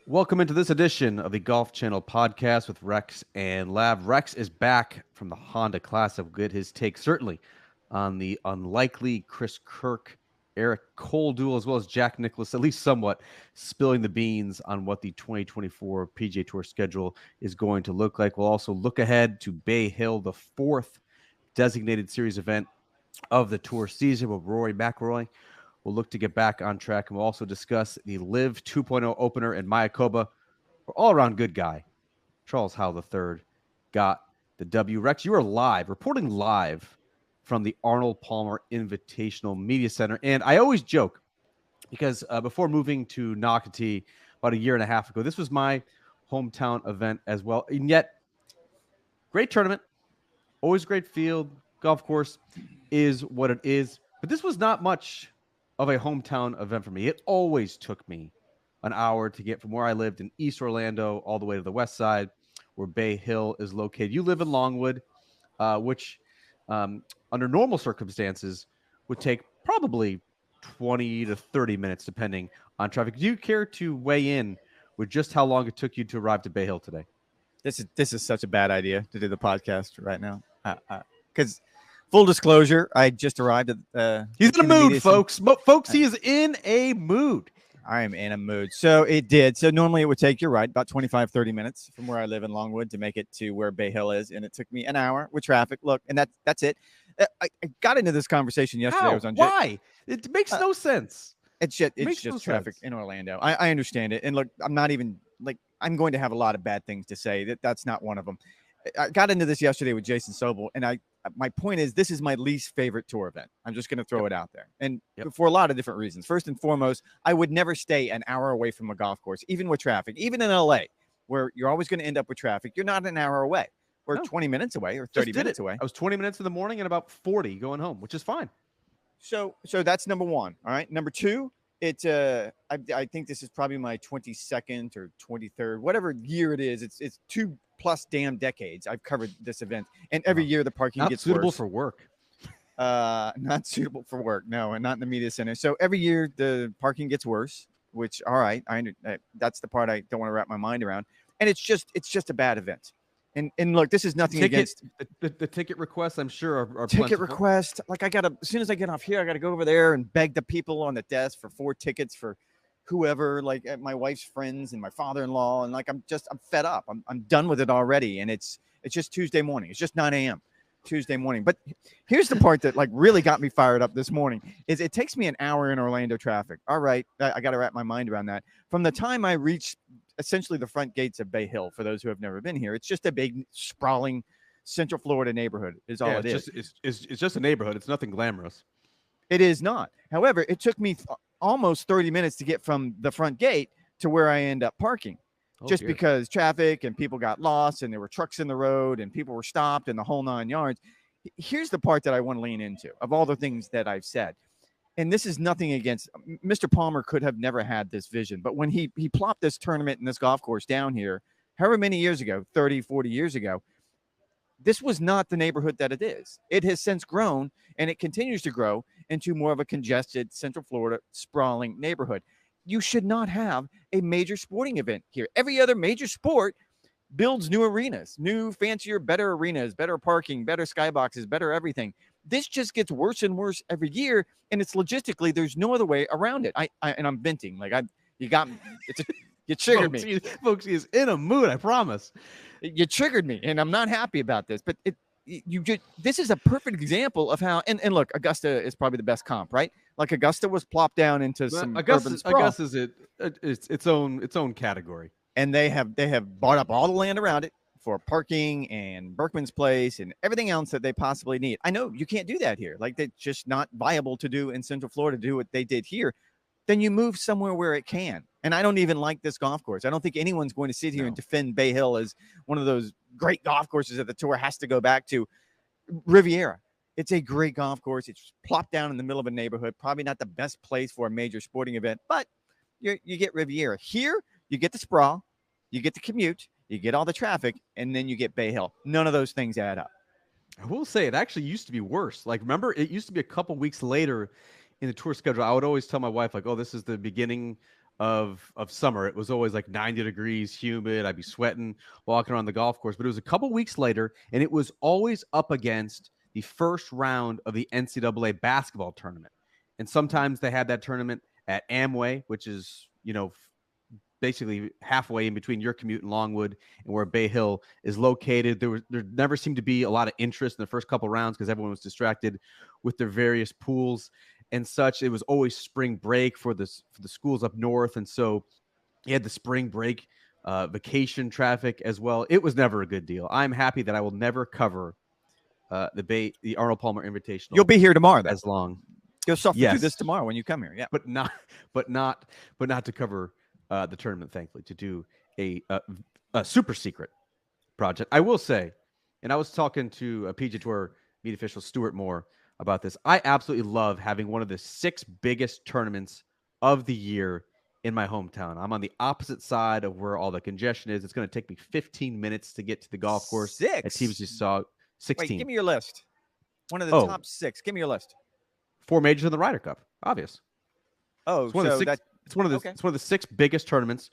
Welcome into this edition of the Golf Channel podcast with Rex and Lav. Rex is back from the Honda Classic. Get his take certainly on the unlikely Chris Kirk, Eric Cole duel, as well as Jack Nicklaus, at least somewhat spilling the beans on what the 2024 PGA Tour schedule is going to look like. We'll also look ahead to Bay Hill, the fourth designated series event of the tour season with Rory McIlroy. We'll look to get back on track, and we'll also discuss the LIV 2.0 opener in Mayakoba. Our all-around good guy, Charles Howell III, got the W. Rex, you are reporting live from the Arnold Palmer Invitational Media Center. And I always joke, because before moving to Nocatee about a year and a half ago, this was my hometown event as well. And yet, great tournament, always great field. Golf course is what it is. But this was not much of a hometown event for me. It always took me an hour to get from where I lived in East Orlando all the way to the west side where Bay Hill is located. You live in Longwood, which under normal circumstances would take probably 20 to 30 minutes depending on traffic. Do you care to weigh in with just how long it took you to arrive to Bay Hill today? This is such a bad idea to do the podcast right now. Because full disclosure, I just arrived at he's in a mood, folks. Folks, he is in a mood. I am in a mood. So it did. So normally it would take, you're right, about 25, 30 minutes from where I live in Longwood to make it to where Bay Hill is. And it took me an hour with traffic. Look, and that's it. I got into this conversation yesterday. I was on Why? It makes no sense. It's just traffic in Orlando. I understand it. And look, I'm not even like, I'm going to have a lot of bad things to say. That's not one of them. I got into this yesterday with Jason Sobel, and my point is this is my least favorite tour event. I'm just going to throw it out there. And for a lot of different reasons. First and foremost, I would never stay an hour away from a golf course, even with traffic, even in LA, where you're always going to end up with traffic. You're not an hour away. We're 20 minutes away or 30 minutes away. I was 20 minutes in the morning and about 40 going home, which is fine. So that's number one. All right. Number two, I think this is probably my 22nd or 23rd, whatever year it is. It's 2+ damn decades I've covered this event, and every year the parking gets suitable worse. For work. Not suitable for work, no, and not in the media center. So every year the parking gets worse, which all right, that's the part I don't want to wrap my mind around, and it's just a bad event. And look, this is nothing against the ticket requests. I'm sure are ticket requests. Like as soon as I get off here, I got to go over there and beg the people on the desk for 4 tickets for whoever, like my wife's friends and my father-in-law. And like, I'm fed up. I'm done with it already. And it's just Tuesday morning. It's just 9 a.m. Tuesday morning. But here's the part that like really got me fired up this morning is it takes me an hour in Orlando traffic. All right. I got to wrap my mind around that. From the time I reach essentially the front gates of Bay Hill, for those who have never been here, it's just a big sprawling Central Florida neighborhood is all it is. It's just a neighborhood. It's nothing glamorous. It is not. However, it took me almost 30 minutes to get from the front gate to where I end up parking. Because traffic and people got lost and there were trucks in the road and people were stopped and the whole 9 yards. Here's the part that I want to lean into of all the things that I've said. And this is nothing against Mr. Palmer could have never had this vision. But when he plopped this tournament and this golf course down here, however many years ago, 30, 40 years ago, this was not the neighborhood that it is. It has since grown and it continues to grow into more of a congested Central Florida sprawling neighborhood. You should not have a major sporting event here. Every other major sport builds new arenas, new, fancier, better arenas, better parking, better skyboxes, better everything. This just gets worse and worse every year, and it's logistically, there's no other way around it. And I'm venting. You got me. You triggered me. Folks, he is in a mood, I promise. You triggered me, and I'm not happy about this, but this is a perfect example of how, and look, Augusta is probably the best comp, right? Like Augusta was plopped down into some urban sprawl. Augusta is its own category. And they have bought up all the land around it for parking and Berkman's Place and everything else that they possibly need. I know you can't do that here. Like, it's just not viable to do in Central Florida, to do what they did here. Then you move somewhere where it can. And I don't even like this golf course. I don't think anyone's going to sit here and defend Bay Hill as one of those great golf courses that the tour has to go back to. Riviera. It's a great golf course. It's plopped down in the middle of a neighborhood. Probably not the best place for a major sporting event, but you get Riviera. Here, you get the sprawl, you get the commute, you get all the traffic, and then you get Bay Hill. None of those things add up. I will say it actually used to be worse. Like, remember, it used to be a couple weeks later in the tour schedule. I would always tell my wife, like, oh, this is the beginning of summer. It was always like 90 degrees, humid. I'd be sweating walking around the golf course. But it was a couple weeks later, and it was always up against the first round of the NCAA basketball tournament. And sometimes they had that tournament at Amway, which is, basically halfway in between your commute and Longwood and where Bay Hill is located. There never seemed to be a lot of interest in the first couple rounds because everyone was distracted with their various pools and such. It was always spring break for the schools up north, and so you had the spring break vacation traffic as well. It was never a good deal. I'm happy that I will never cover the Arnold Palmer Invitational. You'll be here tomorrow, though. As long. You'll suffer through this tomorrow when you come here. Yeah, but not to cover the tournament. Thankfully, to do a super secret project. I will say, and I was talking to a PGA Tour meet official Stuart Moore about this. I absolutely love having one of the 6 biggest tournaments of the year in my hometown. I'm on the opposite side of where all the congestion is. It's going to take me 15 minutes to get to the golf course. 6? At teams you saw 16. Wait, give me your list. One of the top 6. Give me your list. 4 majors in the Ryder Cup. Obvious. Oh, it's one of the 6 biggest tournaments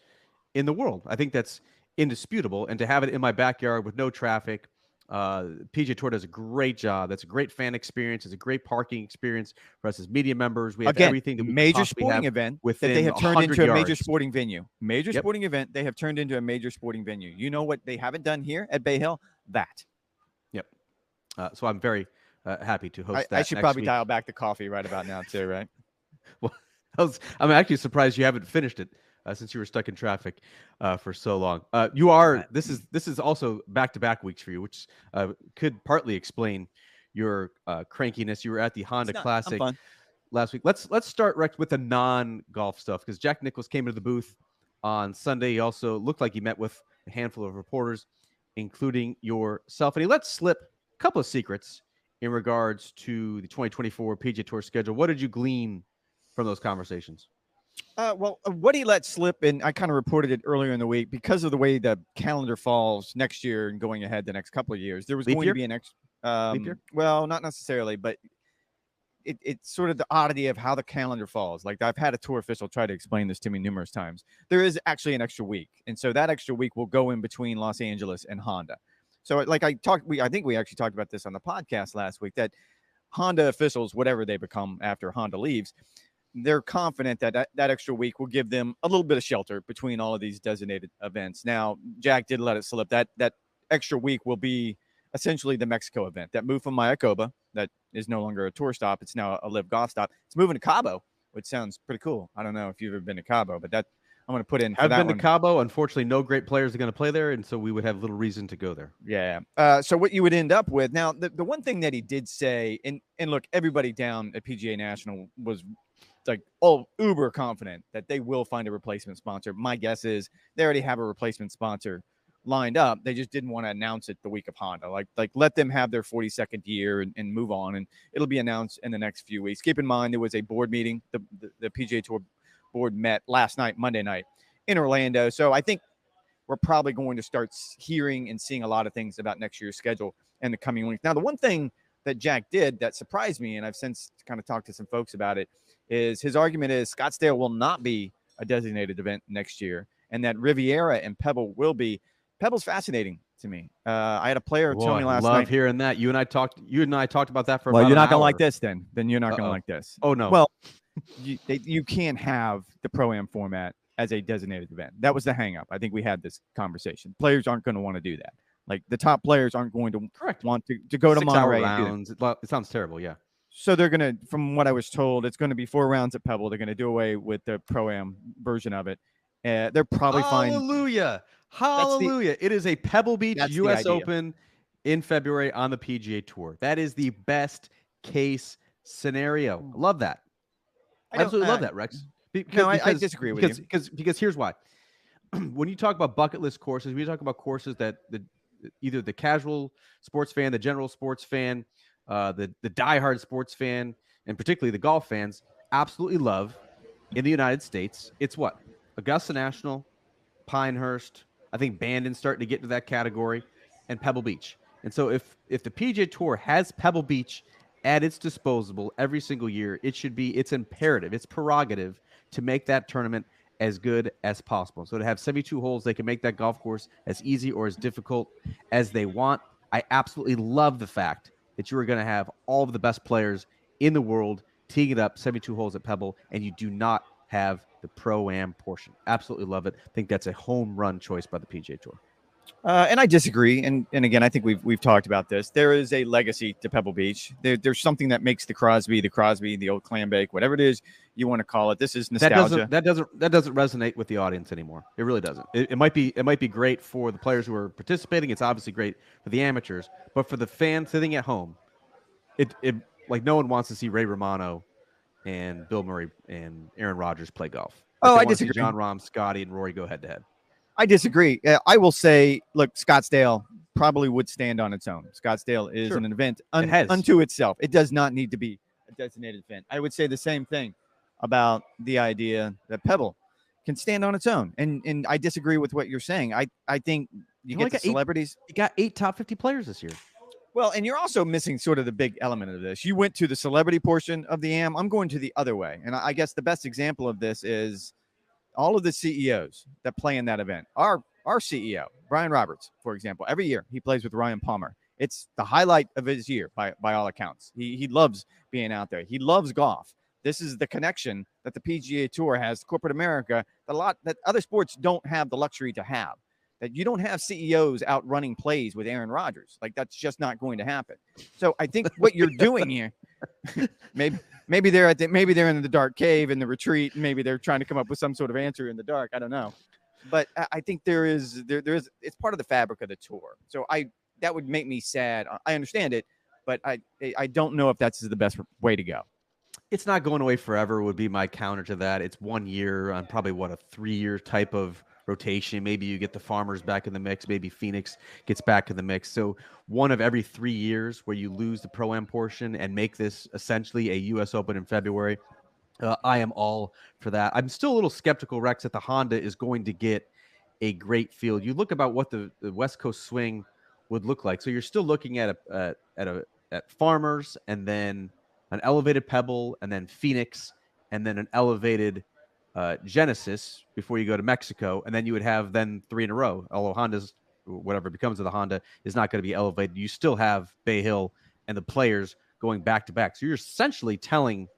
in the world. I think that's indisputable. And to have it in my backyard with no traffic, PGA Tour does a great job. That's a great fan experience. It's a great parking experience for us as media members. We have everything that we major sporting event that they have turned into a major sporting venue. Major sporting event they have turned into a major sporting venue. You know what they haven't done here at Bay Hill? That. Yep. So I'm very happy to host that. I should probably dial back the coffee right about now too, right? Well, I'm actually surprised you haven't finished it since you were stuck in traffic for so long. You are. This is also back-to-back weeks for you, which could partly explain your crankiness. You were at the Honda Classic last week. Let's start, Rex, with the non-golf stuff, because Jack Nicklaus came into the booth on Sunday. He also looked like he met with a handful of reporters, including yourself, and he let slip a couple of secrets in regards to the 2024 PGA Tour schedule. What did you glean from those conversations? What he let slip, and I kind of reported it earlier in the week, because of the way the calendar falls next year and going ahead the next couple of years, there was going to be an leap year? Well, not necessarily, but it's sort of the oddity of how the calendar falls. Like, I've had a tour official try to explain this to me numerous times. There is actually an extra week, and so that extra week will go in between Los Angeles and Honda. So, like I think we actually talked about this on the podcast last week, that Honda officials, whatever they become after Honda leaves, they're confident that extra week will give them a little bit of shelter between all of these designated events. Now, Jack did let it slip that extra week will be essentially the Mexico event that moved from Mayakoba, that is no longer a tour stop. It's now a LIV Golf stop. It's moving to Cabo, which sounds pretty cool. I don't know if you've ever been to Cabo, but that I'm going to put in. I've been to Cabo. Unfortunately, no great players are going to play there, and so we would have little reason to go there. Yeah. So what you would end up with now, the one thing that he did say, and look, everybody down at PGA National was like uber confident that they will find a replacement sponsor. My guess is they already have a replacement sponsor lined up. They just didn't want to announce it the week of Honda. Like let them have their 42nd year and move on, and it'll be announced in the next few weeks. Keep in mind there was a board meeting. The PGA Tour board met last night, Monday night, in Orlando. So I think we're probably going to start hearing and seeing a lot of things about next year's schedule in the coming weeks. Now, the one thing that Jack did that surprised me, and I've since kind of talked to some folks about it, is his argument is Scottsdale will not be a designated event next year, and that Riviera and Pebble will be. Pebble's fascinating to me. I had a player tell me last night. Love hearing that. You and I talked about that for. Well, you're not going to like this then. Then you're not going to like this. Oh no. Well, you can't have the Pro-Am format as a designated event. That was the hang-up. I think we had this conversation. Players aren't going to want to do that. Like, the top players aren't going to want to go to Monterey. Rounds. It sounds terrible. Yeah. So they're going to, from what I was told, it's going to be 4 rounds at Pebble. They're going to do away with the Pro-Am version of it. They're probably fine. Hallelujah. It is a Pebble Beach U.S. Open in February on the PGA Tour. That is the best case scenario. I love that. I absolutely love that, Rex. I disagree with you. Because here's why. When you talk about bucket list courses, we talk about courses that either the casual sports fan, the general sports fan, the diehard sports fan, and particularly the golf fans absolutely love in the United States. It's what? Augusta National, Pinehurst, I think Bandon's starting to get into that category, and Pebble Beach. And so if the PGA Tour has Pebble Beach at its disposal every single year, it's imperative, it's prerogative to make that tournament as good as possible. So to have 72 holes, they can make that golf course as easy or as difficult as they want. I absolutely love the fact that you are going to have all of the best players in the world teeing it up 72 holes at Pebble, and you do not have the Pro-Am portion. Absolutely love it. I think that's a home run choice by the PGA Tour. And I disagree. And again, I think we've talked about this. There is a legacy to Pebble Beach. There's something that makes the Crosby, the old clam bake, whatever it is you want to call it. This is nostalgia. That doesn't resonate with the audience anymore. It really doesn't. It might be great for the players who are participating. It's obviously great for the amateurs, but for the fan sitting at home, it like no one wants to see Ray Romano and Bill Murray and Aaron Rodgers play golf. I disagree. John Rahm, Scotty, and Rory go head to head. I disagree. I will say, look, Scottsdale probably would stand on its own. Scottsdale is an event unto itself. It does not need to be a designated event. I would say the same thing about the idea that Pebble can stand on its own. And I disagree with what you're saying. I think you get the celebrities. You got 8 top 50 players this year. Well, and you're also missing sort of the big element of this. You went to the celebrity portion of the AM. I'm going to the other way. And I guess the best example of this is all of the CEOs that play in that event. Our CEO, Brian Roberts, for example, every year he plays with Ryan Palmer. It's the highlight of his year by all accounts. He loves being out there. He loves golf. This is the connection that the PGA Tour has, corporate America, that other sports don't have the luxury to have. That you don't have CEOs out running plays with Aaron Rodgers. Like, that's just not going to happen. So I think what you're doing here, maybe they're in the dark cave in the retreat. Maybe they're trying to come up with some sort of answer in the dark. I don't know. But I think there is it's part of the fabric of the tour. So that would make me sad. I understand it, but I don't know if that's the best way to go. It's not going away forever would be my counter to that. It's 1 year on probably a 3-year type of rotation. Maybe you get the Farmers back in the mix. Maybe Phoenix gets back in the mix. So one of every 3 years where you lose the Pro-Am portion and make this essentially a U.S. Open in February. I am all for that. I'm still a little skeptical, Rex, that the Honda is going to get a great field. You look about what the West Coast swing would look like. So you're still looking at Farmers, and then an elevated Pebble, and then Phoenix, and then an elevated Genesis before you go to Mexico, and then you would have 3 in a row. Although Honda's, whatever becomes of the Honda, is not going to be elevated. You still have Bay Hill and the Players going back to back. So you're essentially telling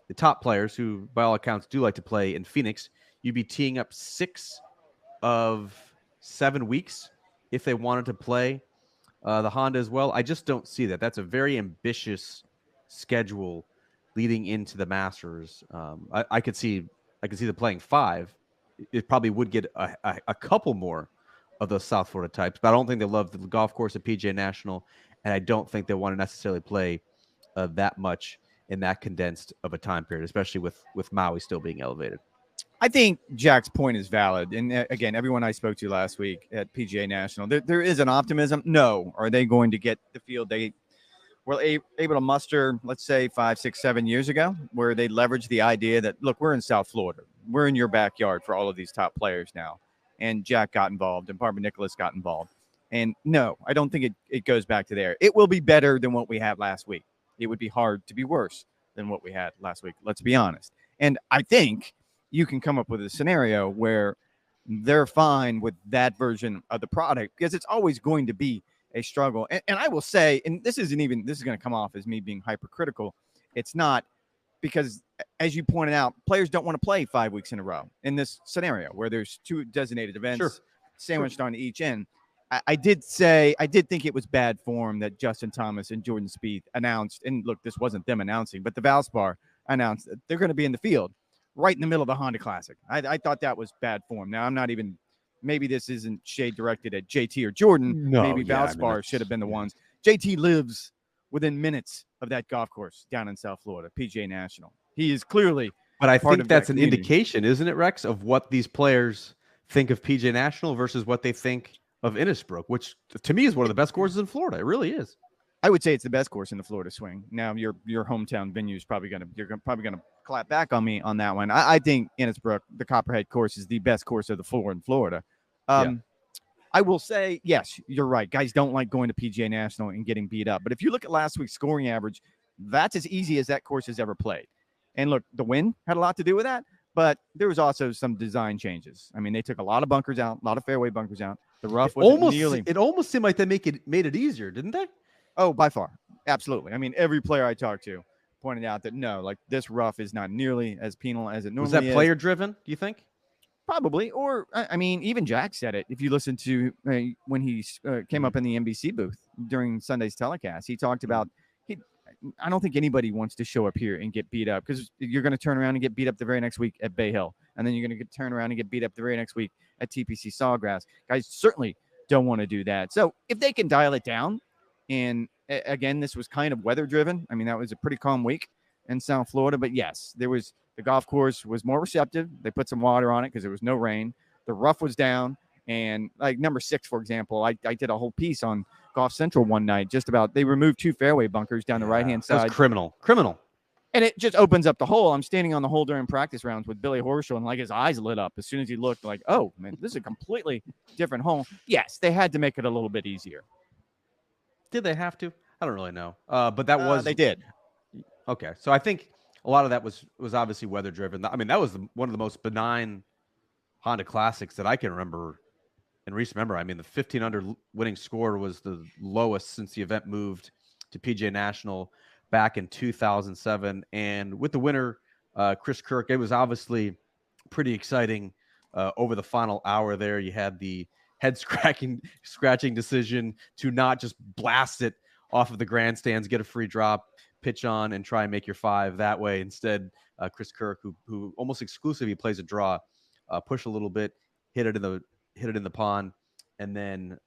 the top players, who by all accounts do like to play in Phoenix, you'd be teeing up 6 of 7 weeks if they wanted to play the Honda as well. I just don't see that. That's a very ambitious schedule leading into the Masters. I could see them playing 5. It probably would get a couple more of those South Florida types, but I don't think they love the golf course at PGA National, and I don't think they want to necessarily play that much in that condensed of a time period, especially with Maui still being elevated. I think Jack's point is valid. And again, everyone I spoke to last week at PGA National, there is an optimism. No, are they going to get the field they were able to muster, let's say 5, 6, 7 years ago, where they leveraged the idea that, look, we're in South Florida. We're in your backyard for all of these top players now. And Jack got involved and Barbara Nicklaus got involved. And no, I don't think it goes back to there. It will be better than what we had last week. It would be hard to be worse than what we had last week. Let's be honest. And I think you can come up with a scenario where they're fine with that version of the product, because it's always going to be a struggle. And I will say, and this is going to come off as me being hypercritical. It's not, because as you pointed out, players don't want to play 5 weeks in a row in this scenario where there's 2 designated events sandwiched on each end. I did think it was bad form that Justin Thomas and Jordan Spieth announced, and look, this wasn't them announcing, but the Valspar announced that they're going to be in the field right in the middle of the Honda Classic. I thought that was bad form. Now, I'm not even, maybe this isn't shade directed at JT or Jordan. No, maybe Valspar should have been the ones. JT lives within minutes of that golf course down in South Florida, PGA National. He is clearly But I think that's an indication, isn't it, Rex, of what these players think of PGA National versus what they think of Innisbrook, which to me is one of the best courses in Florida. It really is. I would say it's the best course in the Florida swing. Now, your hometown venue is probably gonna clap back on me on that one. I think Innisbrook, the Copperhead course, is the best course of the floor in Florida. I will say, yes, you're right. Guys don't like going to PGA National and getting beat up. But if you look at last week's scoring average, that's as easy as that course has ever played. And look, the win had a lot to do with that. But there was also some design changes. I mean, they took a lot of bunkers out, a lot of fairway bunkers out. The rough wasn't nearly. It almost seemed like they made it easier, didn't they? Oh, by far, absolutely. I mean, every player I talked to pointed out that no, like this rough is not nearly as penal as it normally is. Was that player driven? Do you think? Probably, or I mean, even Jack said it. If you listen to when he came up in the NBC booth during Sunday's telecast, he talked about I don't think anybody wants to show up here and get beat up because you're going to turn around and get beat up the very next week at Bay Hill, and then you're going to turn around and get beat up the very next week at TPC Sawgrass. Guys certainly don't want to do that. So if they can dial it down, and again, this was kind of weather driven. I mean, that was a pretty calm week in South Florida, but yes, the golf course was more receptive. They put some water on it because there was no rain. The rough was down. And like number 6, for example, I did a whole piece on Golf Central one night just about they removed 2 fairway bunkers down the right-hand side. That's criminal. And it just opens up the hole. I'm standing on the hole during practice rounds with Billy Horschel, and like his eyes lit up as soon as he looked like, oh, man, this is a completely different hole. Yes, they had to make it a little bit easier. Did they have to? I don't really know. But that was... They did. Okay. So I think a lot of that was obviously weather driven. I mean, that was one of the most benign Honda Classics that I can remember in recent memory. I mean, the 15 under winning score was the lowest since the event moved to PGA National back in 2007. And with the winner, Chris Kirk, it was obviously pretty exciting over the final hour there. You had the head scratching decision to not just blast it off of the grandstands, get a free drop, pitch on, and try and make your 5 that way. Instead, Chris Kirk, who almost exclusively plays a draw, push a little bit, hit it in the pond, and then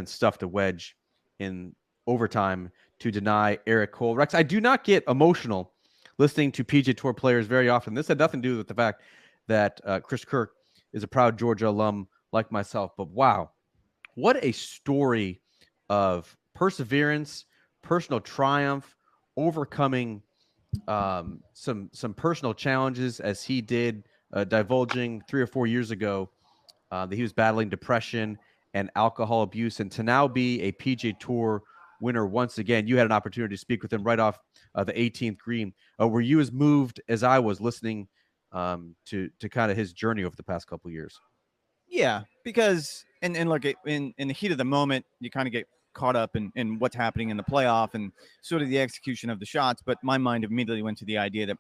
stuffed a wedge in overtime to deny Eric Cole. Rex, I do not get emotional listening to PGA Tour players very often. This had nothing to do with the fact that Chris Kirk is a proud Georgia alum like myself, but wow, what a story of perseverance, personal triumph, overcoming some personal challenges as he did, divulging 3 or 4 years ago that he was battling depression and alcohol abuse, and to now be a PGA Tour winner once again. You had an opportunity to speak with him right off the 18th green. Were you as moved as I was listening to kind of his journey over the past couple of years? Yeah, because and look, in the heat of the moment, you kind of get caught up in what's happening in the playoff and sort of the execution of the shots. But my mind immediately went to the idea that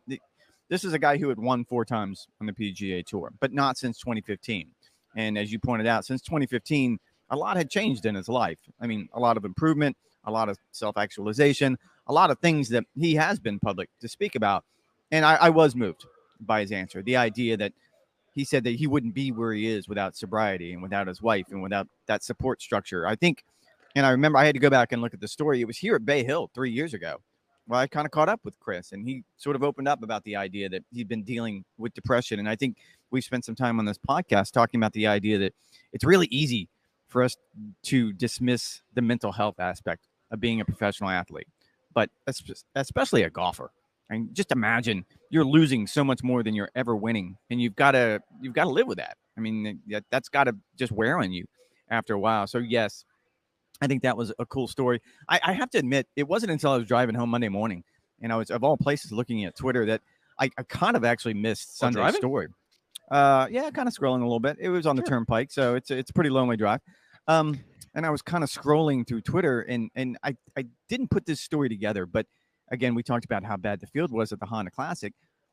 this is a guy who had won 4 times on the PGA Tour, but not since 2015. And as you pointed out, since 2015, a lot had changed in his life. I mean, a lot of improvement, a lot of self-actualization, a lot of things that he has been public to speak about. And I was moved by his answer. The idea that he said that he wouldn't be where he is without sobriety and without his wife and without that support structure. I think, and I remember I had to go back and look at the story. It was here at Bay Hill 3 years ago. Well, I kind of caught up with Chris, and he sort of opened up about the idea that he'd been dealing with depression. And I think we spent some time on this podcast talking about the idea that it's really easy for us to dismiss the mental health aspect of being a professional athlete, but especially a golfer. I mean, just imagine you're losing so much more than you're ever winning, and you've got to live with that. I mean, that's got to just wear on you after a while. So yes, I think that was a cool story. I have to admit, it wasn't until I was driving home Monday morning, and I was, of all places, looking at Twitter that I kind of actually missed Sunday's story. Yeah, kind of scrolling a little bit. It was on the Turnpike, so it's a pretty lonely drive. And I was kind of scrolling through Twitter, and I didn't put this story together. But again, we talked about how bad the field was at the Honda Classic.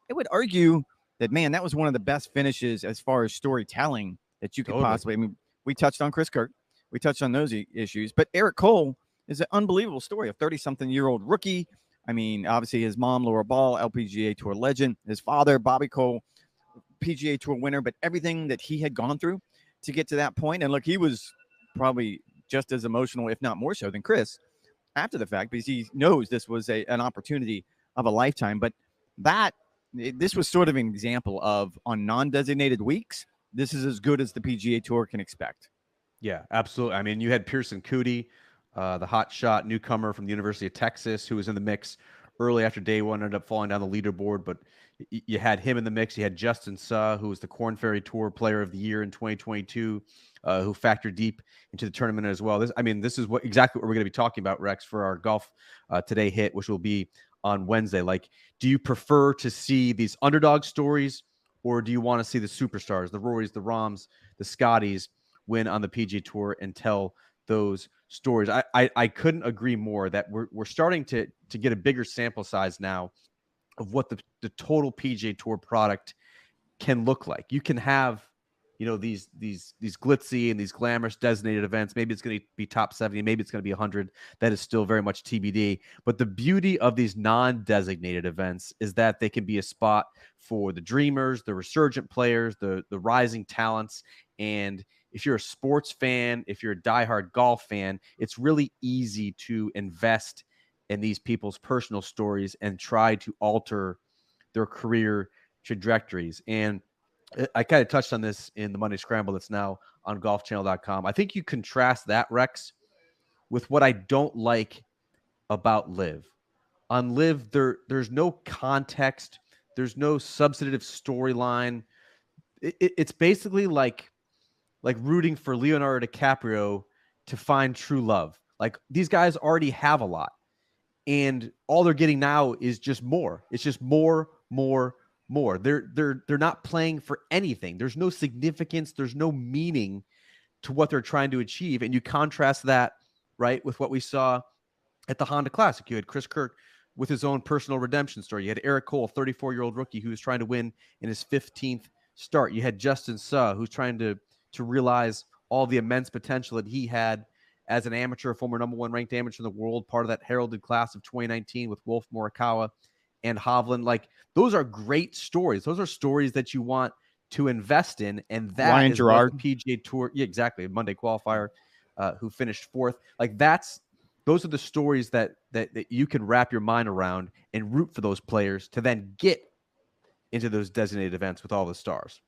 I would argue that, man, that was one of the best finishes as far as storytelling that you could possibly. I mean, we touched on Chris Kirk. We touched on those issues. But Eric Cole is an unbelievable story. A 30-something-year-old rookie. I mean, obviously his mom, Laura Ball, LPGA Tour legend. His father, Bobby Cole, PGA Tour winner. But everything that he had gone through to get to that point. And look, he was probably just as emotional, if not more so, than Chris after the fact, because he knows this was an opportunity of a lifetime. But this was sort of an example of, on non-designated weeks, this is as good as the PGA Tour can expect. Yeah, absolutely. I mean, you had Pearson Coody, the hot shot newcomer from the University of Texas, who was in the mix early after day one, ended up falling down the leaderboard, but you had him in the mix. You had Justin Suh, who was the Korn Ferry Tour Player of the Year in 2022, who factored deep into the tournament as well. This is exactly what we're going to be talking about, Rex, for our Golf Today hit, which will be on Wednesday. Like, do you prefer to see these underdog stories or do you want to see the superstars, the Rorys, the Rahms, the Scotties win on the PGA Tour and tell those stories? I couldn't agree more that we're starting to get a bigger sample size now of what the total PGA Tour product can look like. You can have, these glitzy and these glamorous designated events. Maybe it's going to be top 70, maybe it's going to be 100. That is still very much TBD. But the beauty of these non-designated events is that they can be a spot for the dreamers, the resurgent players, the rising talents. And if you're a sports fan, if you're a diehard golf fan, it's really easy to invest in these people's personal stories and try to alter their career trajectories. And I kind of touched on this in the Monday Scramble that's now on golfchannel.com. I think you contrast that, Rex, with what I don't like about LIV. On LIV, there's no context. There's no substantive storyline. It's basically like rooting for Leonardo DiCaprio to find true love. Like, these guys already have a lot, and all they're getting now is just more. It's just more. They're not playing for anything. There's no significance. There's no meaning to what they're trying to achieve. And you contrast that, right, with what we saw at the Honda Classic. You had Chris Kirk with his own personal redemption story. You had Eric Cole, 34-year-old rookie who was trying to win in his 15th start. You had Justin Suh, who's trying to realize all the immense potential that he had as an amateur, former number one ranked amateur in the world, part of that heralded class of 2019 with Wolf Morikawa and Hovland. Like, those are great stories. Those are stories that you want to invest in. And that Ryan is Gerard. what the PGA Tour, yeah, exactly, Monday qualifier, who finished fourth. Like, those are the stories that you can wrap your mind around and root for those players to then get into those designated events with all the stars.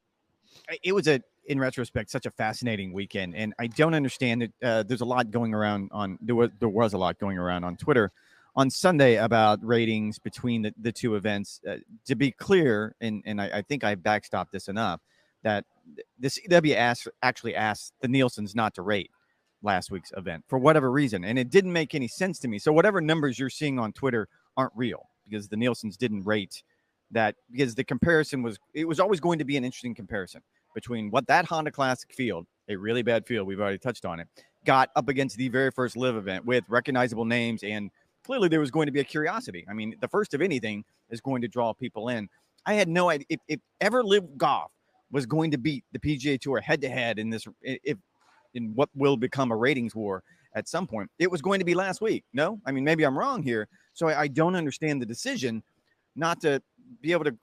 It was in retrospect, such a fascinating weekend, and I don't understand it. There's a lot going around there was a lot going around on Twitter on Sunday about ratings between the two events. To be clear, and I think I backstopped this enough, that the CW actually asked the Nielsen's not to rate last week's event for whatever reason, and it didn't make any sense to me. So whatever numbers you're seeing on Twitter aren't real, because the Nielsen's didn't rate that, because the comparison was always going to be an interesting comparison between what that Honda Classic field, a really bad field, we've already touched on it, got up against the very first LIV event with recognizable names, and clearly there was going to be a curiosity. I mean, the first of anything is going to draw people in. I had no idea if ever LIV Golf was going to beat the PGA Tour head-to-head in what will become a ratings war at some point. It was going to be last week. No? I mean, maybe I'm wrong here. So I don't understand the decision not to be able to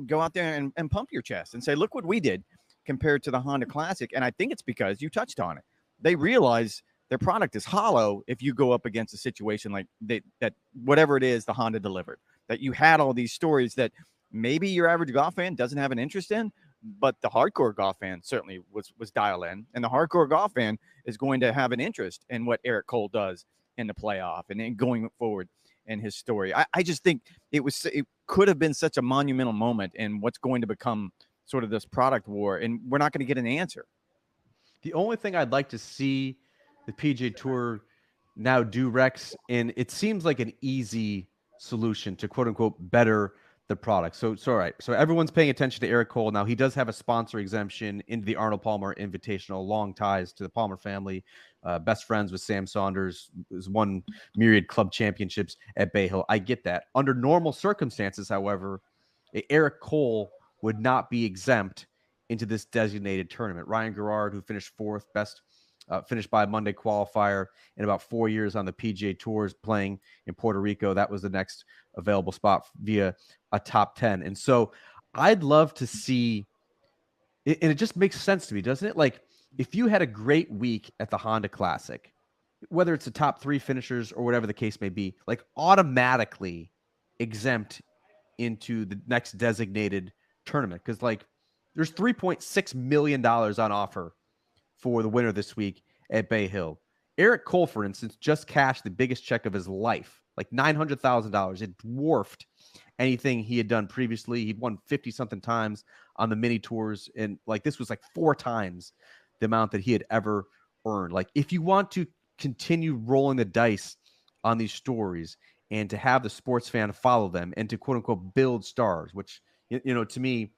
go out there and pump your chest and say, look what we did compared to the Honda Classic. And I think it's because you touched on it. They realize their product is hollow if you go up against a situation like that whatever it is the Honda delivered, that you had all these stories that maybe your average golf fan doesn't have an interest in, but the hardcore golf fan certainly was dialed in. And the hardcore golf fan is going to have an interest in what Eric Cole does in the playoff and in going forward in his story. I just think it could have been such a monumental moment in what's going to become sort of this product war, and we're not going to get an answer. The only thing I'd like to see the PGA Tour now do, Rex, and it seems like an easy solution to quote unquote better the product. So all right. So everyone's paying attention to Eric Cole now. He does have a sponsor exemption into the Arnold Palmer Invitational, long ties to the Palmer family, best friends with Sam Saunders, has won myriad club championships at Bay Hill. I get that. Under normal circumstances, however, Eric Cole would not be exempt into this designated tournament. Ryan Gerard, who finished fourth, finished by a Monday qualifier in about 4 years on the PGA Tours, playing in Puerto Rico. That was the next available spot via a top 10. And so I'd love to see, and it just makes sense to me, doesn't it? Like, if you had a great week at the Honda Classic, whether it's the top 3 finishers or whatever the case may be, like, automatically exempt into the next designated tournament. Because, like, there's $3.6 million on offer for the winner this week at Bay Hill. Eric Cole, for instance, just cashed the biggest check of his life, like $900,000. It dwarfed anything he had done previously. He'd won 50-something times on the mini tours, and like this was like 4 times the amount that he had ever earned. Like, if you want to continue rolling the dice on these stories and to have the sports fan follow them and to quote unquote build stars, which, you know, to me,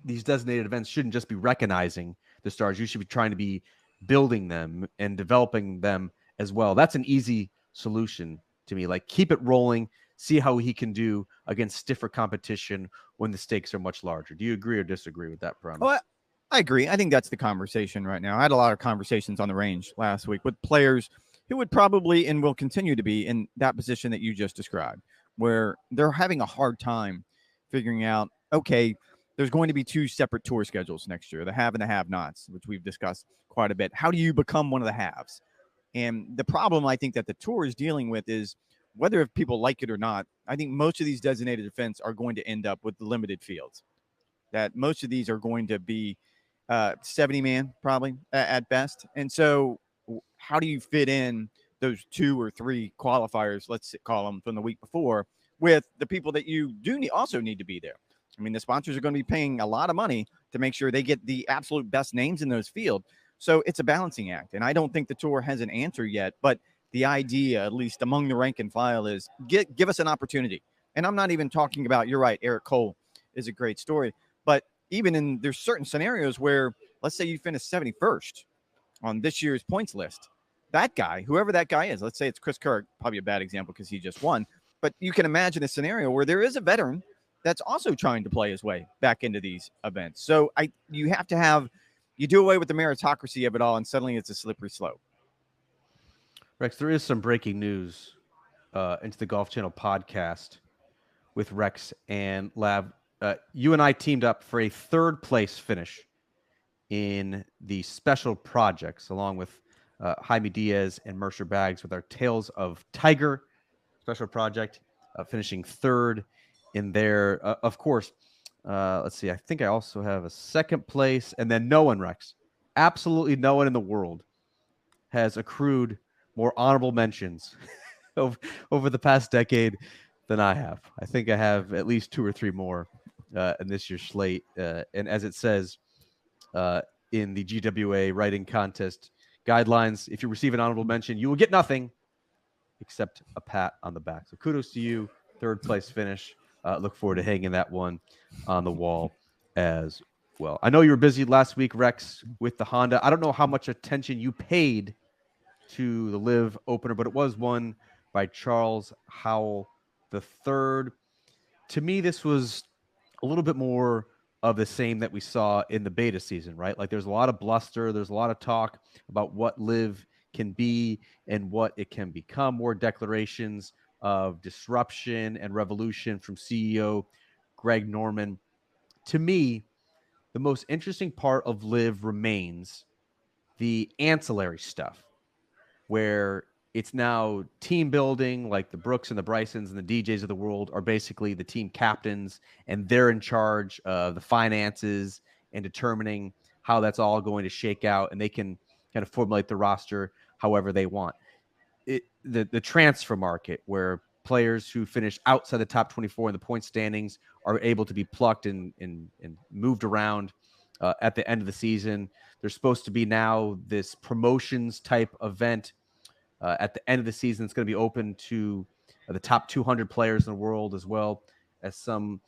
these designated events shouldn't just be recognizing the stars. You should be trying to be building them and developing them as well. That's an easy solution to me. Like, keep it rolling, see how he can do against stiffer competition when the stakes are much larger. Do you agree or disagree with that premise? Well, I agree. I think that's the conversation right now. I had a lot of conversations on the range last week with players who would probably and will continue to be in that position that you just described, where they're having a hard time figuring out, okay, there's going to be 2 separate tour schedules next year, the have and the have-nots, which we've discussed quite a bit. How do you become one of the haves? And the problem I think that the tour is dealing with is, whether if people like it or not, I think most of these designated events are going to end up with limited fields. That most of these are going to be 70-man probably at best. And so how do you fit in those 2 or 3 qualifiers, let's call them, from the week before, with the people that you do also need to be there? I mean, the sponsors are going to be paying a lot of money to make sure they get the absolute best names in those fields. So it's a balancing act. And I don't think the tour has an answer yet, but the idea, at least among the rank and file, is give us an opportunity. And I'm not even talking about, you're right, Eric Cole is a great story, but even there's certain scenarios where, let's say you finish 71st on this year's points list. That guy, whoever that guy is, let's say it's Chris Kirk, probably a bad example because he just won, but you can imagine a scenario where there is a veteran that's also trying to play his way back into these events. So you have to have, you do away with the meritocracy of it all, and suddenly it's a slippery slope. Rex, there is some breaking news into the Golf Channel podcast with Rex and Lav. You and I teamed up for a 3rd place finish in the special projects, along with Jaime Diaz and Mercer Baggs, with our Tales of Tiger special project, finishing 3rd in there. Of course, let's see. I think I also have a 2nd place, and then no one, Rex, absolutely no one in the world has accrued more honorable mentions over the past decade than I have. I think I have at least 2 or 3 more in this year's slate. And as it says in the GWA writing contest guidelines, if you receive an honorable mention, you will get nothing except a pat on the back. So kudos to you, 3rd place finish. Look forward to hanging that one on the wall as well. I know you were busy last week, Rex, with the Honda. I don't know how much attention you paid to the LIV opener, but it was won by Charles Howell III. To me, this was a little bit more of the same that we saw in the beta season, right? Like, there's a lot of bluster. There's a lot of talk about what LIV can be and what it can become. More declarations of disruption and revolution from CEO Greg Norman. To me, the most interesting part of LIV remains the ancillary stuff, where it's now team building, like the Brooks and the Brysons and the DJs of the world are basically the team captains, and they're in charge of the finances and determining how that's all going to shake out, and they can kind of formulate the roster however they want. The transfer market, where players who finish outside the top 24 in the point standings are able to be plucked and moved around at the end of the season. There's supposed to be now this promotions type event at the end of the season. It's going to be open to the top 200 players in the world, as well as some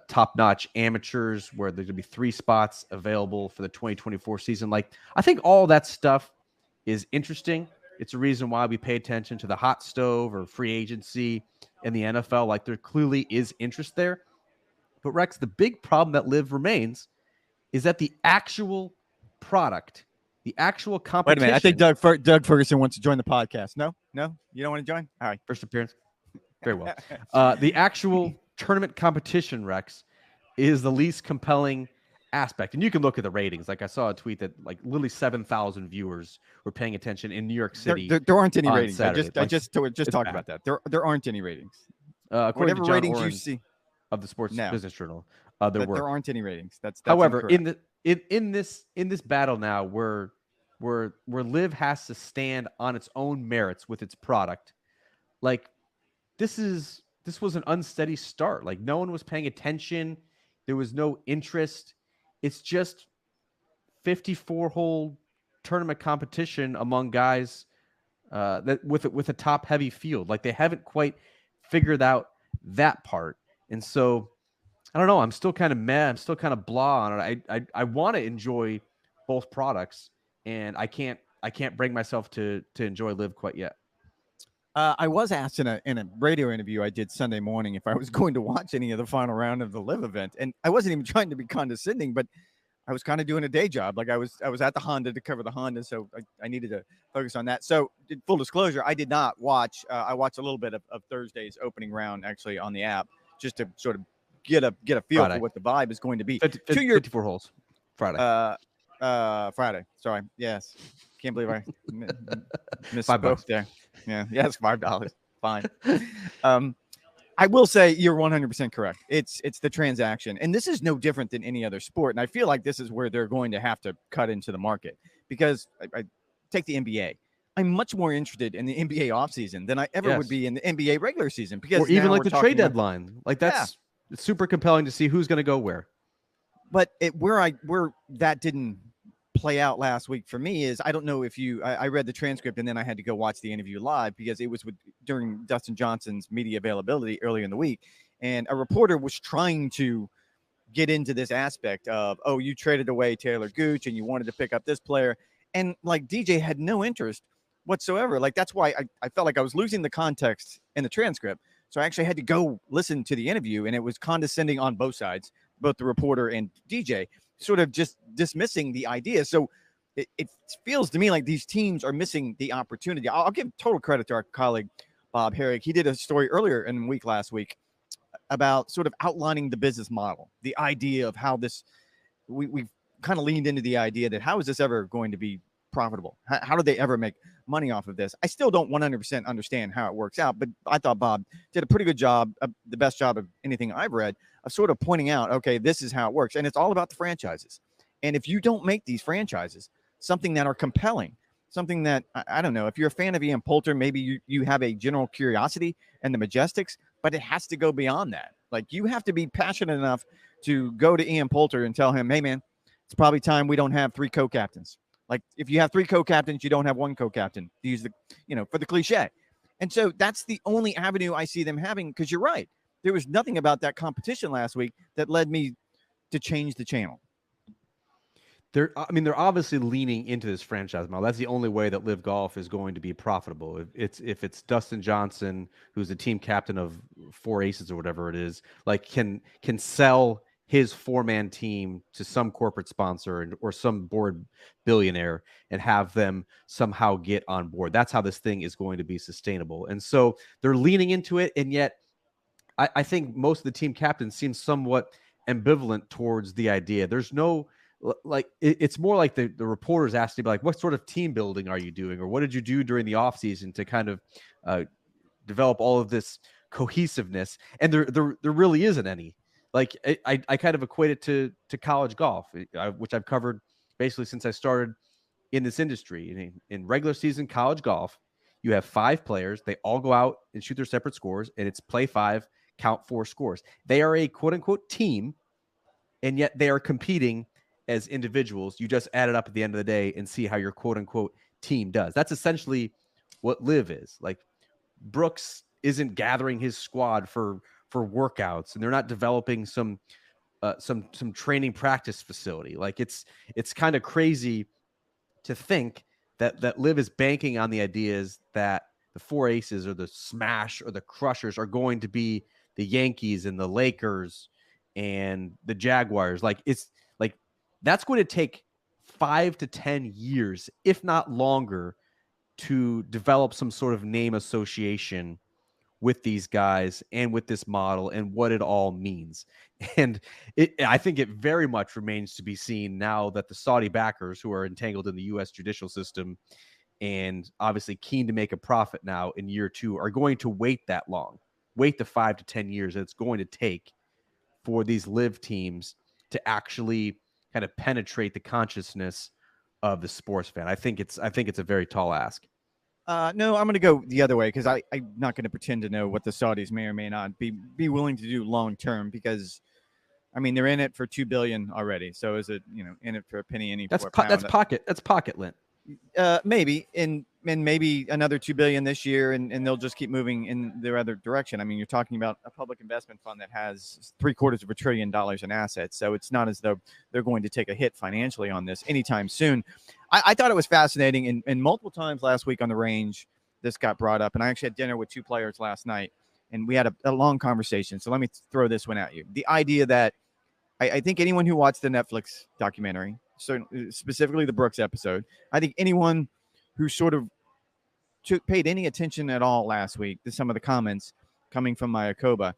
top-notch amateurs, where there's going to be 3 spots available for the 2024 season. Like, I think all that stuff is interesting. It's a reason why we pay attention to the hot stove or free agency in the NFL. Like, there clearly is interest there. But Rex, the big problem that LIV remains is that the actual product, the actual competition. Wait a minute. I think Doug Ferguson wants to join the podcast. No, you don't want to join? All right. First appearance. Very well. The actual tournament competition, Rex, is the least compelling aspect. And you can look at the ratings. Like, I saw a tweet that like literally 7,000 viewers were paying attention in New York City. There aren't any ratings. Saturday. I just talked about that. There aren't any ratings. According Whatever to John ratings Oren you see of the Sports Business Journal, there aren't any ratings. That's however, incorrect. in this battle now, where LIV has to stand on its own merits with its product, like, this was an unsteady start. Like, no one was paying attention. There was no interest. It's just 54-hole tournament competition among guys that with a top heavy field. Like, they haven't quite figured out that part. And so I don't know. I'm still kind of mad. I'm still kind of blah on it. I want to enjoy both products, and I can't bring myself to enjoy LIV quite yet. I was asked in a radio interview I did Sunday morning if I was going to watch any of the final round of the LIV event, and I wasn't even trying to be condescending, but I was kind of doing a day job. Like I was at the Honda to cover the Honda, so I needed to focus on that. So full disclosure, I did not watch. I watched a little bit of Thursday's opening round actually on the app just to sort of get a feel Friday. for what the vibe is going to be. 54 holes. Friday. Friday. Sorry. Yes. Can't believe I misspoke $5 there. Yeah. Yes. $5. Fine. I will say you're 100% correct. It's the transaction. And this is no different than any other sport. And I feel like this is where they're going to have to cut into the market because I take the NBA. I'm much more interested in the NBA offseason than I ever would be in the NBA regular season. Because or even like the trade deadline. Like that's it's super compelling to see who's going to go where. But where that didn't play out last week for me is I don't know if I read the transcript and then I had to go watch the interview live because it was during Dustin Johnson's media availability earlier in the week, and a reporter was trying to get into this aspect of, oh, you traded away Taylor Gooch and you wanted to pick up this player, and like DJ had no interest whatsoever. Like that's why I felt like I was losing the context in the transcript, so I actually had to go listen to the interview, and it was condescending on both sides, both the reporter and DJ, sort of just dismissing the idea. So it feels to me like these teams are missing the opportunity. I'll give total credit to our colleague, Bob Herrick. He did a story earlier in the week last week about sort of outlining the business model, the idea of how this, we've kind of leaned into the idea that how is this ever going to be profitable? How do they ever make money off of this? I still don't 100% understand how it works out, but I thought Bob did a pretty good job, the best job of anything I've read, of sort of pointing out, okay, this is how it works. And it's all about the franchises. And if you don't make these franchises something that are compelling, something that, I don't know, if you're a fan of Ian Poulter, maybe you have a general curiosity in the Majestics, but it has to go beyond that. Like you have to be passionate enough to go to Ian Poulter and tell him, hey man, it's probably time we don't have 3 co-captains. Like if you have 3 co-captains, you don't have 1 co-captain. Use the, for the cliche. And so that's the only avenue I see them having, because you're right. There was nothing about that competition last week that led me to change the channel. They're obviously leaning into this franchise model. That's the only way that LIV Golf is going to be profitable. If it's Dustin Johnson, who's the team captain of 4 Aces or whatever it is, like can sell his 4-man team to some corporate sponsor or some board billionaire and have them somehow get on board. That's how this thing is going to be sustainable. And so they're leaning into it. And yet I think most of the team captains seem somewhat ambivalent towards the idea. There's no, like, it's more like the reporters asked me, like, what sort of team building are you doing? Or what did you do during the off season to kind of develop all of this cohesiveness? And there really isn't any. Like I kind of equate it to college golf, which I've covered basically since I started in this industry. In regular season college golf, you have 5 players. They all go out and shoot their separate scores, and it's play 5, count 4 scores. They are a quote unquote team, and yet they are competing as individuals. You just add it up at the end of the day and see how your quote unquote team does. That's essentially what LIV is. Like Brooks isn't gathering his squad for workouts, and they're not developing some training practice facility. Like it's kind of crazy to think that LIV is banking on the ideas that the 4 Aces or the Smash or the Crushers are going to be the Yankees and the Lakers and the Jaguars. Like it's like that's going to take 5 to 10 years, if not longer, to develop some sort of name association with these guys and with this model and what it all means. And I think it very much remains to be seen now that the Saudi backers, who are entangled in the U.S. judicial system and obviously keen to make a profit now in year 2, are going to wait that long, wait the 5 to 10 years that it's going to take for these LIV teams to actually kind of penetrate the consciousness of the sports fan. I think it's a very tall ask. No, I'm going to go the other way because I'm not going to pretend to know what the Saudis may or may not be willing to do long term, because I mean they're in it for $2 billion already. So is it in it for a penny, any that's for a pound? That's pocket lint. Maybe, and and maybe another $2 billion this year, and they'll just keep moving in their other direction. I mean, you're talking about a public investment fund that has $750 billion in assets, so it's not as though they're going to take a hit financially on this anytime soon. I thought it was fascinating, and multiple times last week on the range, this got brought up, and I actually had dinner with two players last night, and we had a long conversation. So let me throw this one at you: the idea that I think anyone who watched the Netflix documentary, specifically the Brooks episode, I think anyone who sort of paid any attention at all last week to some of the comments coming from Mayakoba,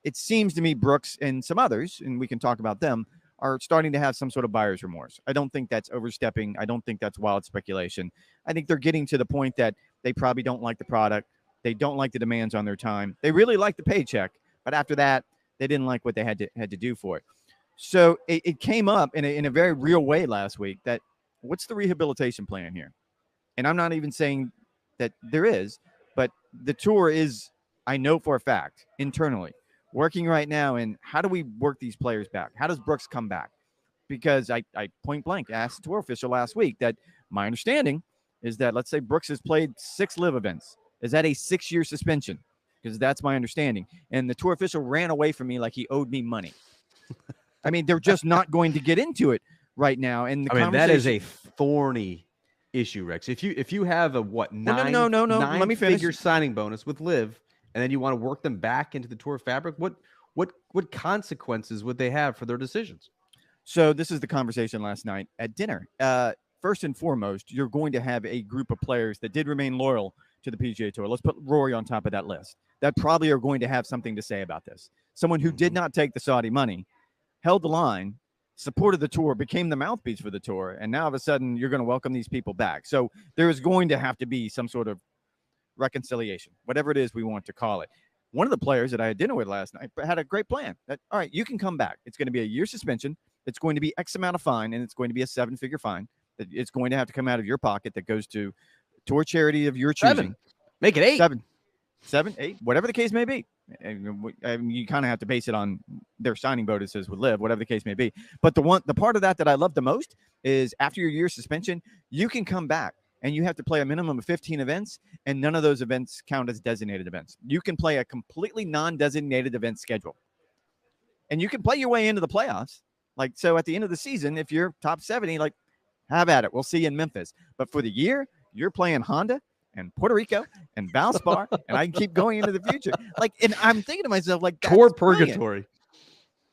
it seems to me Brooks and some others, and we can talk about them, are starting to have some sort of buyer's remorse. I don't think that's overstepping. I don't think that's wild speculation. I think they're getting to the point that they probably don't like the product. They don't like the demands on their time. They really like the paycheck, but after that, they didn't like what they had to do for it. So it came up in a very real way last week that what's the rehabilitation plan here? And I'm not even saying that there is, but the tour is, I know for a fact, internally working right now in how do we work these players back? How does Brooks come back? Because I point blank asked the tour official last week that my understanding is that, let's say Brooks has played 6 LIV events. Is that a 6-year suspension? Because that's my understanding. And the tour official ran away from me like he owed me money. I mean, they're just not going to get into it right now. And that is a thorny issue, Rex. If you have a nine Let me finish. Figure signing bonus with LIV, and then you want to work them back into the tour fabric, what consequences would they have for their decisions? So this is the conversation last night at dinner. First and foremost, you're going to have a group of players that did remain loyal to the PGA Tour. Let's put Rory on top of that list. That probably are going to have something to say about this. Someone who did not take the Saudi money, held the line, supported the tour, became the mouthpiece for the tour, and now all of a sudden you're going to welcome these people back. So there is going to have to be some sort of reconciliation, whatever it is we want to call it. One of the players that I had dinner with last night had a great plan. That, all right, you can come back. It's going to be a year suspension. It's going to be X amount of fine, and it's going to be a 7-figure fine. That it's going to have to come out of your pocket that goes to tour charity of your choosing. 7. Make it 8. 7, 8, whatever the case may be. And you kind of have to base it on their signing bonuses with LIV, whatever the case may be. But the part of that I love the most is after your year suspension, you can come back and you have to play a minimum of 15 events, and none of those events count as designated events. You can play a completely non-designated event schedule, and you can play your way into the playoffs. Like, so at the end of the season, if you're top 70, like, have at it. We'll see you in Memphis. But for the year, you're playing Honda and Puerto Rico and Valspar, and I can keep going into the future. Like, and I'm thinking to myself, like, tour purgatory.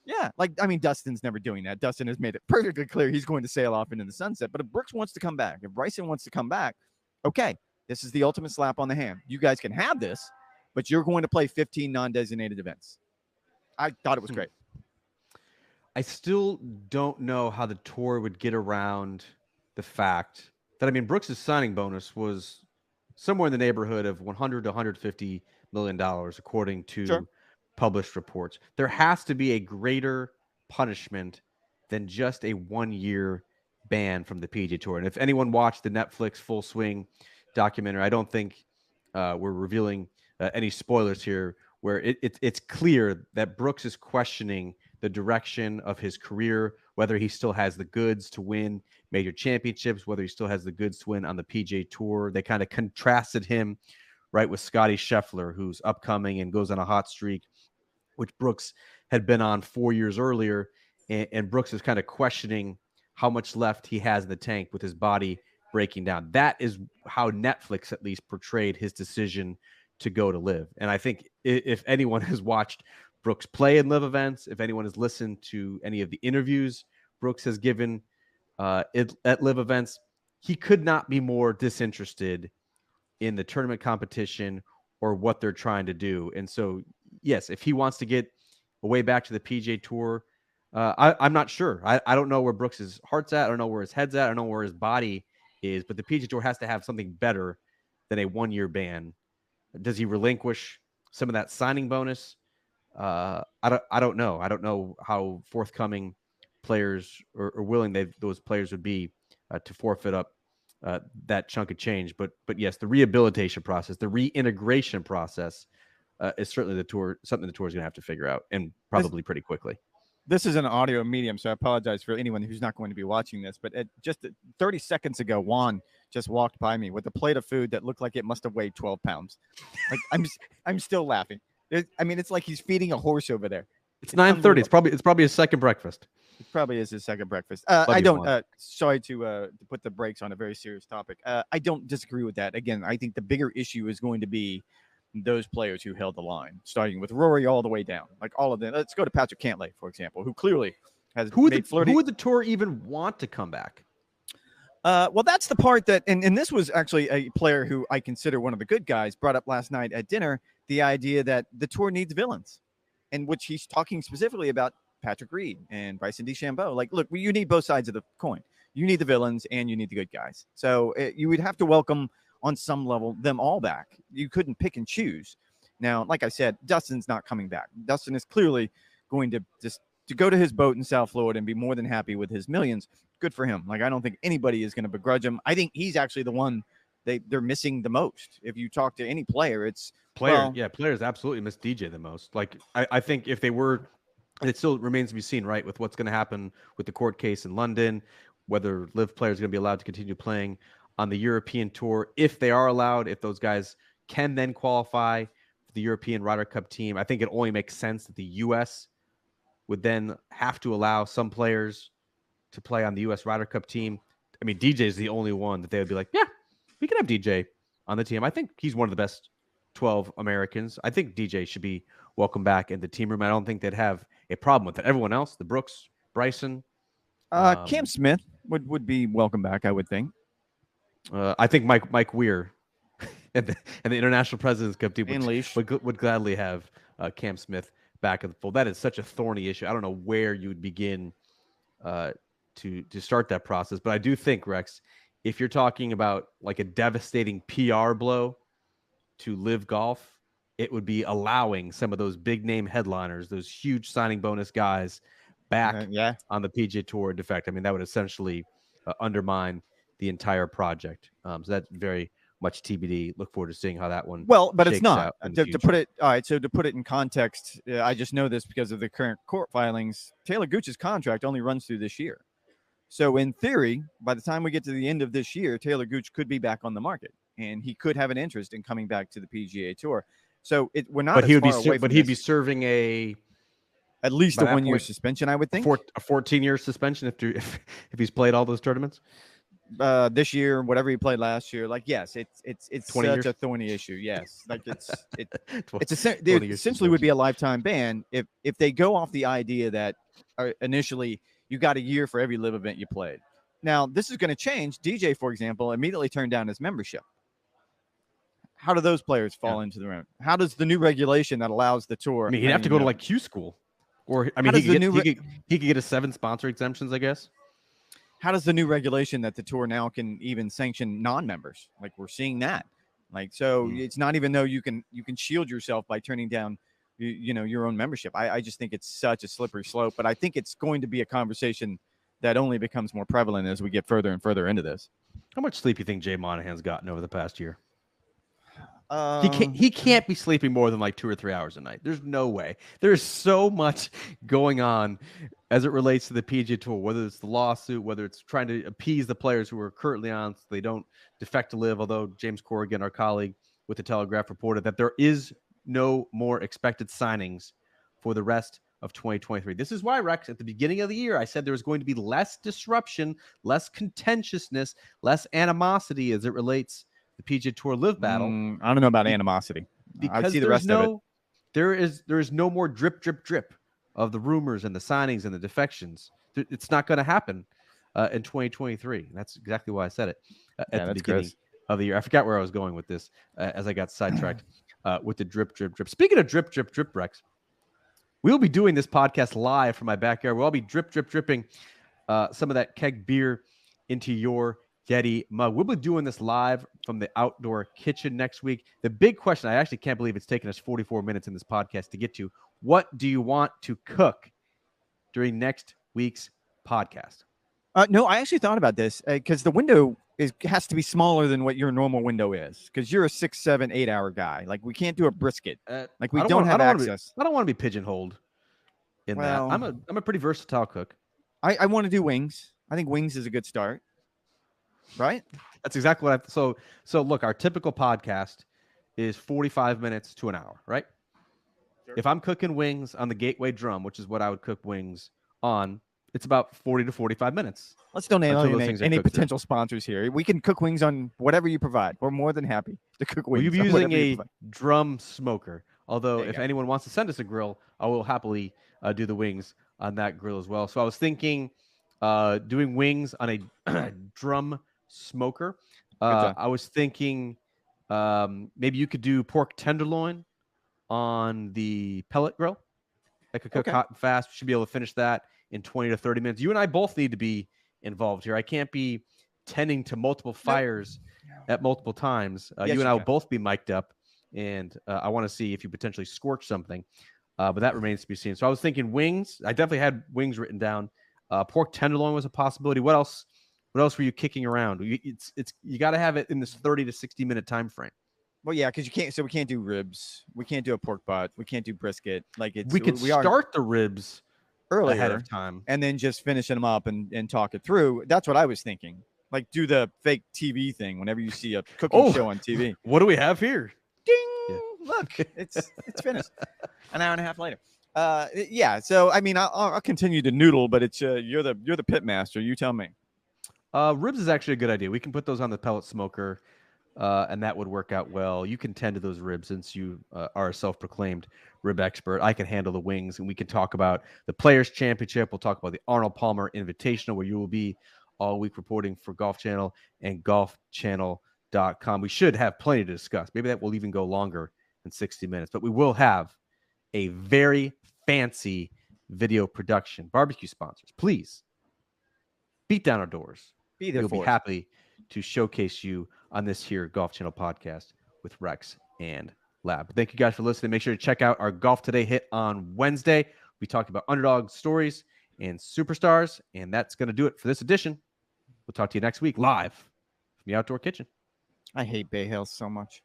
Yeah, like, I mean, Dustin's never doing that. Dustin has made it perfectly clear he's going to sail off into the sunset. But if Brooks wants to come back, if Bryson wants to come back, okay, this is the ultimate slap on the hand. You guys can have this, but you're going to play 15 non-designated events. I thought it was great. I still don't know how the tour would get around the fact that, I mean, Brooks' signing bonus was somewhere in the neighborhood of $100 to $150 million, according to published reports. There has to be a greater punishment than just a 1-year ban from the PGA Tour. And if anyone watched the Netflix Full Swing documentary, I don't think we're revealing any spoilers here, where it's clear that Brooks is questioning the direction of his career, whether he still has the goods to win major championships, whether he still has the goods to win on the PGA Tour. They kind of contrasted him, right, with Scotty Scheffler, who's upcoming and goes on a hot streak, which Brooks had been on 4 years earlier. And Brooks is kind of questioning how much left he has in the tank with his body breaking down. That is how Netflix at least portrayed his decision to go to LIV. And I think if anyone has watched Brooks play in LIV events, if anyone has listened to any of the interviews Brooks has given at LIV events, he could not be more disinterested in the tournament competition or what they're trying to do. And so, yes, if he wants to get a way back to the PGA Tour, I'm not sure. I don't know where Brooks's heart's at. I don't know where his head's at. I don't know where his body is. But the PGA Tour has to have something better than a 1-year ban. Does he relinquish some of that signing bonus? I don't know. I don't know how forthcoming players or willing those players would be to forfeit up that chunk of change. But yes, the rehabilitation process, the reintegration process is certainly something the tour is going to have to figure out, and probably pretty quickly. This is an audio medium, so I apologize for anyone who's not going to be watching this. But just 30 seconds ago, Juan just walked by me with a plate of food that looked like it must have weighed 12 pounds. Like I'm still laughing. It's like he's feeding a horse over there. It's 9:30. It's probably his second breakfast. It probably is his second breakfast. I don't. Sorry to put the brakes on a very serious topic. I don't disagree with that. Again, I think the bigger issue is going to be those players who held the line, starting with Rory all the way down, like all of them. Let's go to Patrick Cantlay, for example, who clearly has made flirty. Who would the tour even want to come back? Well, that's the part that, and this was actually a player who I consider one of the good guys, brought up last night at dinner, the idea that the tour needs villains, in which he's talking specifically about Patrick Reed and Bryson DeChambeau. Like, look, you need both sides of the coin. You need the villains and you need the good guys. So you would have to welcome on some level them all back. You couldn't pick and choose. Now, like I said, Dustin's not coming back. Dustin is clearly going to just to go to his boat in South Florida and be more than happy with his millions. Good for him. Like, I don't think anybody is going to begrudge him. I think he's actually the one they're missing the most. If you talk to any player, it's players absolutely miss DJ the most. Like, I think if they were, it still remains to be seen, right, with what's going to happen with the court case in London, whether LIV players are going to be allowed to continue playing on the European Tour, if they are allowed, if those guys can then qualify for the European Ryder Cup team. I think it only makes sense that the U.S. would then have to allow some players to play on the U.S. Ryder Cup team. I mean, DJ is the only one that they would be like, yeah, we can have DJ on the team. I think he's one of the best 12 Americans. I think DJ should be welcome back in the team room. I don't think they'd have a problem with it. Everyone else, the Brooks, Bryson. Cam Smith would be welcome back, I would think. I think Mike Weir and the International President's Cup team would gladly have Cam Smith back in the fold. That is such a thorny issue. I don't know where you would begin to start that process. But I do think, Rex, if you're talking about like a devastating PR blow to LIV Golf, it would be allowing some of those big name headliners, those huge signing bonus guys back on the PGA Tour. In fact, I mean, that would essentially undermine the entire project. So that's very much TBD. Look forward to seeing how that one. Well, but it's not to put it. All right. So to put it in context, I just know this because of the current court filings. Taylor Gooch's contract only runs through this year. So in theory, by the time we get to the end of this year, Taylor Gooch could be back on the market and he could have an interest in coming back to the PGA Tour. So we're not. But he'd be serving at least a 1 year suspension, I would think. A 14-year suspension if he's played all those tournaments. This year, whatever he played last year, like yes, it's such years? a thorny issue. Yes, like there essentially would be a lifetime ban if they go off the idea that initially you got a year for every LIV event you played. Now this is going to change. DJ, for example, immediately turned down his membership. How do those players fall into the round? How does the new regulation that allows the tour? I mean, he'd have to go to like Q school, or I mean, he could get a 7 sponsor exemptions, I guess. How does the new regulation that the tour now can even sanction non-members? Like we're seeing that, like, so it's not even though you can shield yourself by turning down, your own membership. I just think it's such a slippery slope, but I think it's going to be a conversation that only becomes more prevalent as we get further and further into this. How much sleep do you think Jay Monahan's gotten over the past year? He can't be sleeping more than like 2 or 3 hours a night. There's no way. There's so much going on as it relates to the PGA Tour, whether it's the lawsuit, whether it's trying to appease the players who are currently on so they don't defect to LIV, although James Corrigan, our colleague with the Telegraph, reported that there is no more expected signings for the rest of 2023. This is why, Rex, at the beginning of the year, I said there was going to be less disruption, less contentiousness, less animosity as it relates the PGA Tour LIV battle. I don't know about animosity. Because I see the rest of it. There is no more drip of the rumors and the signings and the defections. It's not going to happen in 2023. That's exactly why I said it at the beginning of the year. I forgot where I was going with this as I got sidetracked with the drip. Speaking of drip, Rex, we'll be doing this podcast live from my backyard. We'll all be dripping some of that keg beer into your Yeti mug. We'll be doing this live from the outdoor kitchen next week. The big question, I actually can't believe it's taken us 44 minutes in this podcast to get to. What do you want to cook during next week's podcast? No, I actually thought about this because the window has to be smaller than what your normal window is because you're a 6, 7, 8 hour guy. Like we can't do a brisket. Like we don't have access. I don't want to be pigeonholed in that. I'm a pretty versatile cook. I want to do wings. I think wings is a good start. Right? That's exactly what so look, our typical podcast is 45 minutes to an hour, right? Sure. If I'm cooking wings on the Gateway Drum, which is what I would cook wings on, it's about 40 to 45 minutes. Let's don't name any potential sponsors here. We can cook wings on whatever you provide. We're more than happy to cook wings. We'll be using a drum smoker. Although if anyone wants to send us a grill, I will happily do the wings on that grill as well. So I was thinking doing wings on a drum smoker. I was thinking maybe you could do pork tenderloin on the pellet grill. That could cook hot and fast. We should be able to finish that in 20 to 30 minutes. You and I both need to be involved here. I can't be tending to multiple fires at multiple times. Yes, you and I will both be mic'd up, and I want to see if you potentially scorch something, but that remains to be seen. So I was thinking wings. I definitely had wings written down. Pork tenderloin was a possibility. What else? What else were you kicking around? You got to have it in this 30 to 60 minute time frame. Well, yeah, because you can't. So we can't do ribs. We can't do a pork butt. We can't do brisket. Like we could start the ribs earlier ahead of time, and then just finishing them up and talk it through. That's what I was thinking. Like do the fake TV thing whenever you see a cooking show on TV. What do we have here? Ding! Yeah. Look, it's finished. An hour and a half later. Yeah. So I mean, I'll continue to noodle, but it's you're the pit master. You tell me. Ribs is actually a good idea. We can put those on the pellet smoker, and that would work out well. You can tend to those ribs since you are a self-proclaimed rib expert. I can handle the wings, and we can talk about the Players' Championship. We'll talk about the Arnold Palmer Invitational, where you will be all week reporting for Golf Channel and golfchannel.com. We should have plenty to discuss. Maybe that will even go longer than 60 minutes, but we will have a very fancy video production. Barbecue sponsors, please beat down our doors. Be there. We'll be happy to showcase you on this here Golf Channel podcast with Rex and Lav. But thank you guys for listening. Make sure to check out our Golf Today hit on Wednesday. We talked about underdog stories and superstars, and that's going to do it for this edition. We'll talk to you next week live from the outdoor kitchen. I hate Bay Hill so much.